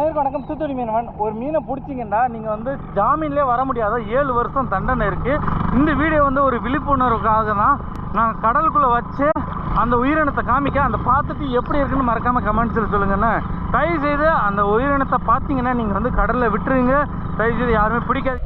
அனைவருக்கும் வணக்கம். தூத்துக்குடி மீனவன். ஒரு மீனை பிடிச்சிங்கன்னா நீங்கள் வந்து ஜாமீன்லேயே வர முடியாத 7 வருஷம் தண்டனை இருக்குது. இந்த வீடியோ வந்து ஒரு விழிப்புணர்வுக்காக தான். நான் கடலுக்குள்ளே வச்சு அந்த உயிரினத்தை காமிக்க, அந்த பார்த்துட்டு எப்படி இருக்குன்னு மறக்காமல் கமெண்ட்ஸில் சொல்லுங்கண்ணே. தயவுசெய்து அந்த உயிரினத்தை பார்த்தீங்கன்னா நீங்கள் வந்து கடலில் விட்டுருங்க. தயவுசெய்து யாருமே பிடிக்காது.